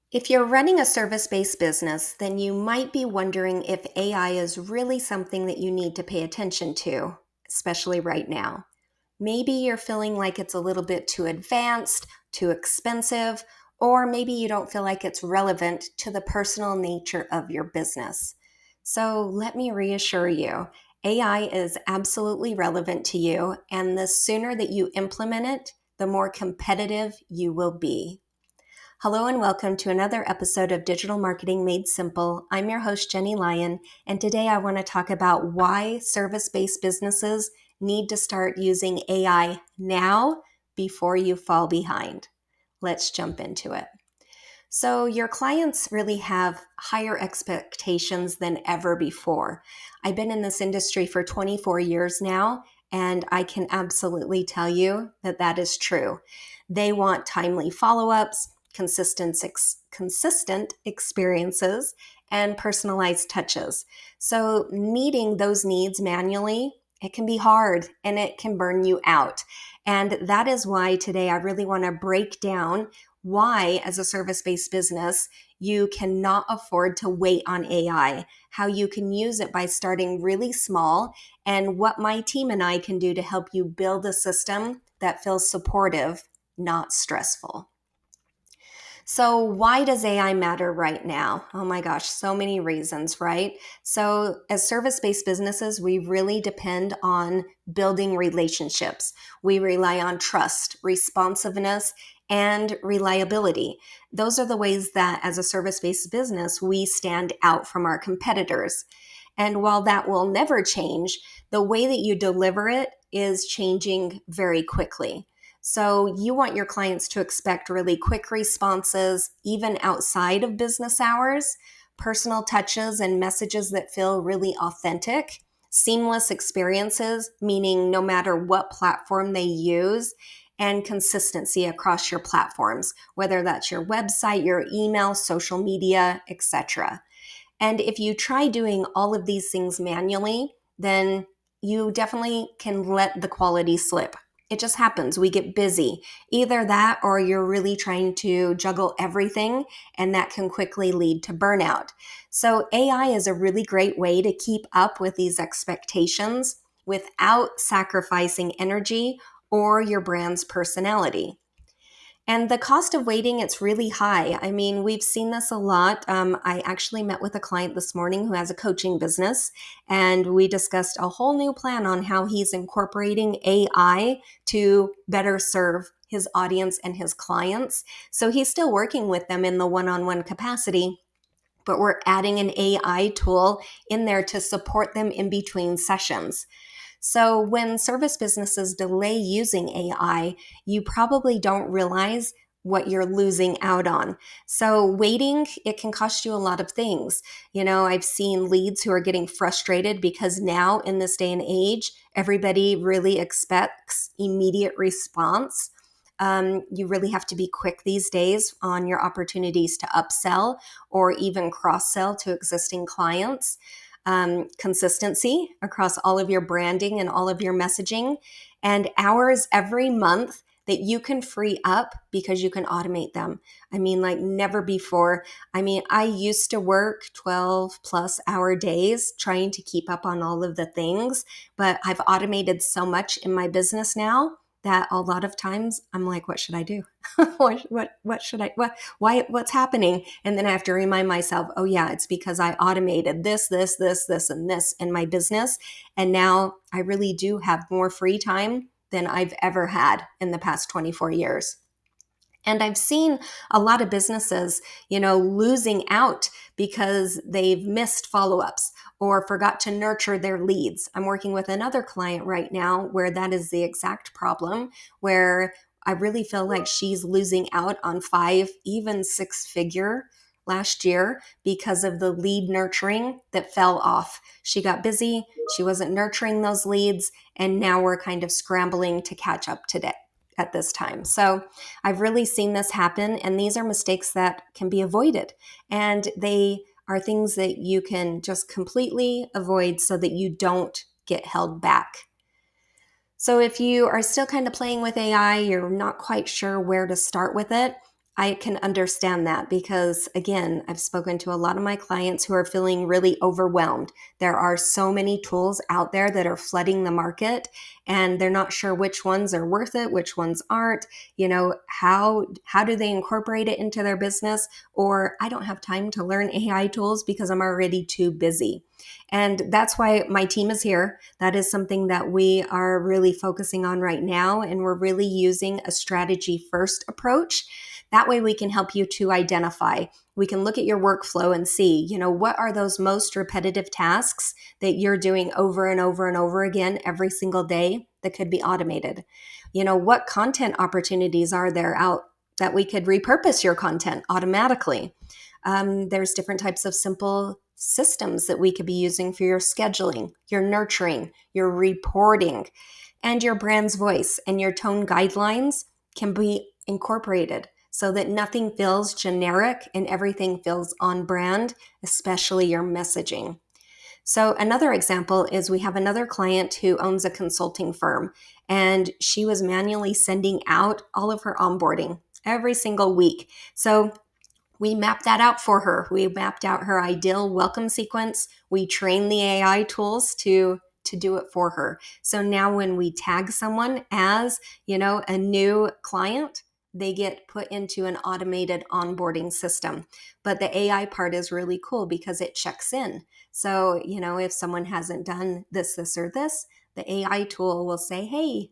If you're running a service-based business, then you might be wondering if AI is really something that you need to pay attention to, especially right now. Maybe you're feeling like it's a little bit too advanced, too expensive, or maybe you don't feel like it's relevant to the personal nature of your business. So let me reassure you, AI is absolutely relevant to you, and the sooner that you implement it, the more competitive you will be. Hello and welcome to another episode of Digital Marketing Made Simple. I'm your host, Jennie Lyon, and today I want to talk about why service-based businesses need to start using AI now before you fall behind. Let's jump into it. So, your clients really have higher expectations than ever before. I've been in this industry for 24 years now, and I can absolutely tell you that that is true. They want timely follow ups, consistent experiences, and personalized touches. So, meeting those needs manually, it can be hard and it can burn you out. And that is why today I really want to break down why, as a service based business, you cannot afford to wait on AI, how you can use it by starting really small, and what my team and I can do to help you build a system that feels supportive, not stressful. So, why does AI matter right now? Oh my gosh, so many reasons, right? So, as service based businesses, we really depend on building relationships. We rely on trust, responsiveness, and reliability. Those are the ways that, as a service based business, we stand out from our competitors. And while that will never change, the way that you deliver it is changing very quickly. So you want your clients to expect really quick responses, even outside of business hours, personal touches and messages that feel really authentic, seamless experiences, meaning no matter what platform they use, and consistency across your platforms, whether that's your website, your email, social media, etc. And if you try doing all of these things manually, then you definitely can let the quality slip. It just happens. We get busy. Either that or you're really trying to juggle everything, and that can quickly lead to burnout. So, AI is a really great way to keep up with these expectations without sacrificing energy or your brand's personality. And the cost of waiting, it's really high. I mean, we've seen this a lot. I actually met with a client this morning who has a coaching business, and we discussed a whole new plan on how he's incorporating AI to better serve his audience and his clients. So he's still working with them in the one-on-one capacity, but we're adding an AI tool in there to support them in between sessions. So when service businesses delay using AI, you probably don't realize what you're losing out on. So waiting, it can cost you a lot of things. You know, I've seen leads who are getting frustrated because now in this day and age, everybody really expects immediate response. You really have to be quick these days on your opportunities to upsell or even cross sell to existing clients. Consistency across all of your branding and all of your messaging, and hours every month that you can free up because you can automate them. I mean, like never before. I mean, I used to work 12 plus hour days trying to keep up on all of the things, but I've automated so much in my business now that a lot of times I'm like, what should I do? what should I, what's happening? And then I have to remind myself, oh yeah, it's because I automated this, and this in my business. And now I really do have more free time than I've ever had in the past 24 years. And I've seen a lot of businesses, losing out because they've missed follow-ups or forgot to nurture their leads. I'm working with another client right now where that is the exact problem, where I really feel like she's losing out on 5, even 6-figure last year because of the lead nurturing that fell off. She got busy, she wasn't nurturing those leads, and now we're kind of scrambling to catch up today at this time. So I've really seen this happen, and these are mistakes that can be avoided. And they are things that you can just completely avoid so that you don't get held back. So if you are still kind of playing with AI, you're not quite sure where to start with it, I can understand that because, again, I've spoken to a lot of my clients who are feeling really overwhelmed. There are so many tools out there that are flooding the market, and they're not sure which ones are worth it, which ones aren't. How do they incorporate it into their business? Or I don't have time to learn AI tools because I'm already too busy. And that's why my team is here. That is something that we are really focusing on right now, and we're really using a strategy first approach. That way we can help you to identify. We can look at your workflow and see, what are those most repetitive tasks that you're doing over and over and over again every single day that could be automated? What content opportunities are there out that we could repurpose your content automatically? There's different types of simple systems that we could be using for your scheduling, your nurturing, your reporting, and your brand's voice and your tone guidelines can be incorporated so that nothing feels generic and everything feels on brand, especially your messaging. So another example is we have another client who owns a consulting firm, and she was manually sending out all of her onboarding every single week. So we mapped that out for her. We mapped out her ideal welcome sequence. We trained the AI tools to do it for her. So now when we tag someone as, a new client, they get put into an automated onboarding system. But the AI part is really cool because it checks in. So, if someone hasn't done this, or this, the AI tool will say, hey,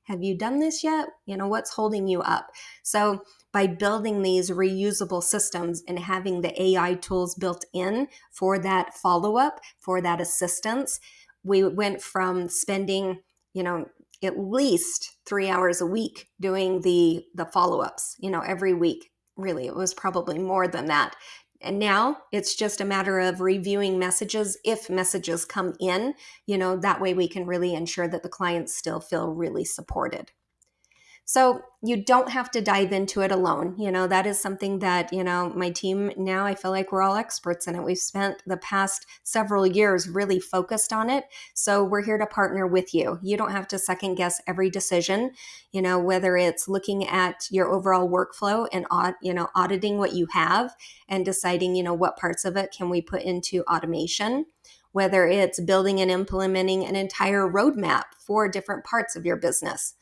have you done this yet? What's holding you up? So by building these reusable systems and having the AI tools built in for that follow-up, for that assistance, we went from spending, at least 3 hours a week doing the follow-ups, every week. Really, it was probably more than that. And now it's just a matter of reviewing messages. If messages come in, that way we can really ensure that the clients still feel really supported. So you don't have to dive into it alone. That is something that, my team now, I feel like we're all experts in it. We've spent the past several years really focused on it. So we're here to partner with you. You don't have to second guess every decision, whether it's looking at your overall workflow and, auditing what you have and deciding, what parts of it can we put into automation, whether it's building and implementing an entire roadmap for different parts of your business.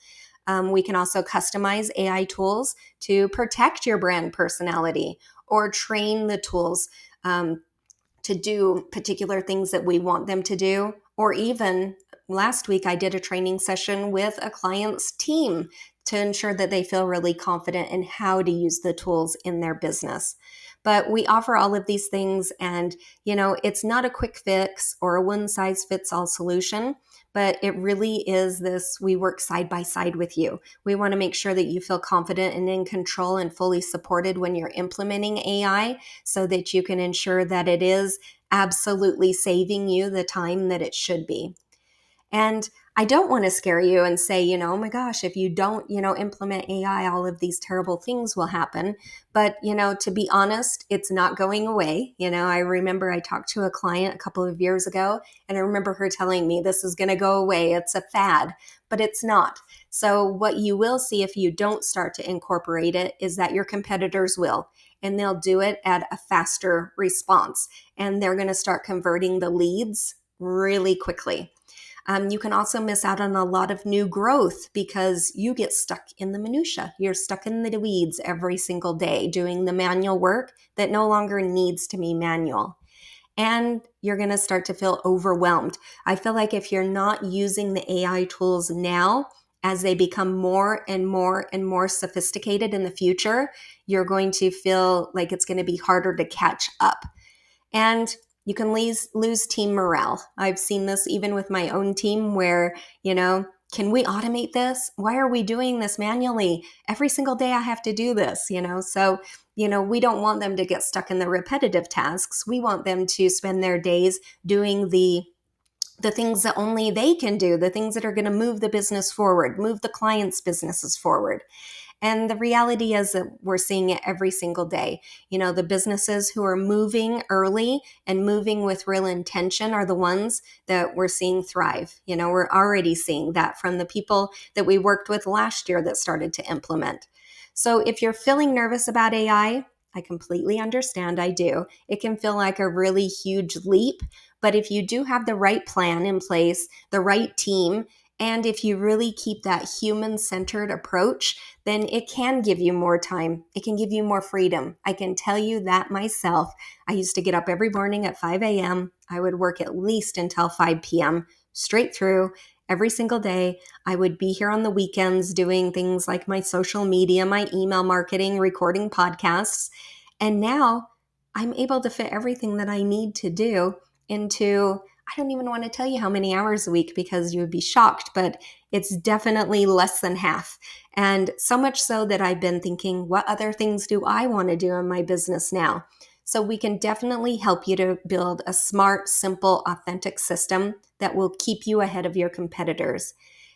We can also customize AI tools to protect your brand personality or train the tools to do particular things that we want them to do. Or even last week, I did a training session with a client's team to ensure that they feel really confident in how to use the tools in their business. But we offer all of these things, and it's not a quick fix or a one-size-fits-all solution. But it really is this, we work side by side with you. We want to make sure that you feel confident and in control and fully supported when you're implementing AI so that you can ensure that it is absolutely saving you the time that it should be. And I don't want to scare you and say, oh my gosh, if you don't, implement AI, all of these terrible things will happen. But, to be honest, it's not going away. I remember I talked to a client a couple of years ago, and I remember her telling me this is going to go away. It's a fad, but it's not. So what you will see if you don't start to incorporate it is that your competitors will, and they'll do it at a faster response, and they're going to start converting the leads really quickly. You can also miss out on a lot of new growth because you get stuck in the minutia. You're stuck in the weeds every single day doing the manual work that no longer needs to be manual. And you're going to start to feel overwhelmed. I feel like if you're not using the AI tools now, as they become more and more and more sophisticated in the future, you're going to feel like it's going to be harder to catch up. And you can lose team morale. I've seen this even with my own team where, can we automate this? Why are we doing this manually? Every single day I have to do this, So, we don't want them to get stuck in the repetitive tasks. We want them to spend their days doing the things that only they can do, the things that are going to move the business forward, move the clients' businesses forward. And the reality is that we're seeing it every single day. The businesses who are moving early and moving with real intention are the ones that we're seeing thrive. We're already seeing that from the people that we worked with last year that started to implement. So if you're feeling nervous about AI, I completely understand. I do. It can feel like a really huge leap, but if you do have the right plan in place, the right team, and if you really keep that human-centered approach, then it can give you more time. It can give you more freedom. I can tell you that myself. I used to get up every morning at 5 a.m. I would work at least until 5 p.m. straight through every single day. I would be here on the weekends doing things like my social media, my email marketing, recording podcasts. And now I'm able to fit everything that I need to do into, I don't even want to tell you how many hours a week because you would be shocked, but it's definitely less than half. And so much so that I've been thinking, what other things do I want to do in my business now? So we can definitely help you to build a smart, simple, authentic system that will keep you ahead of your competitors.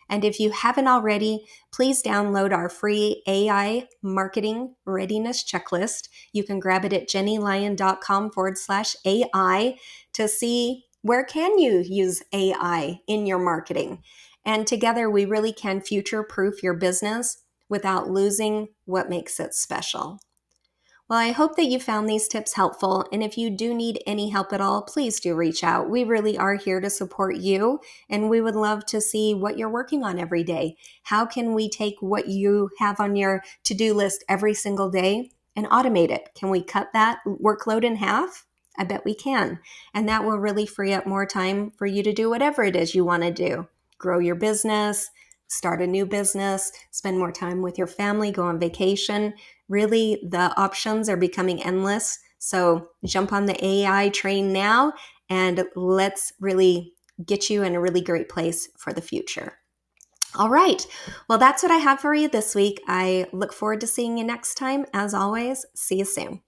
And if you haven't already, please download our free AI marketing readiness checklist. You can grab it at jennylyon.com/AI to see where can you use AI in your marketing. And together we really can future-proof your business without losing what makes it special. Well, I hope that you found these tips helpful, and if you do need any help at all, please do reach out. We really are here to support you, and we would love to see what you're working on every day. How can we take what you have on your to-do list every single day and automate it? Can we cut that workload in half? I bet we can, and that will really free up more time for you to do whatever it is you want to do. Grow your business, start a new business, spend more time with your family, go on vacation. Really, the options are becoming endless. So jump on the AI train now and let's really get you in a really great place for the future. All right. Well, that's what I have for you this week. I look forward to seeing you next time. As always, see you soon.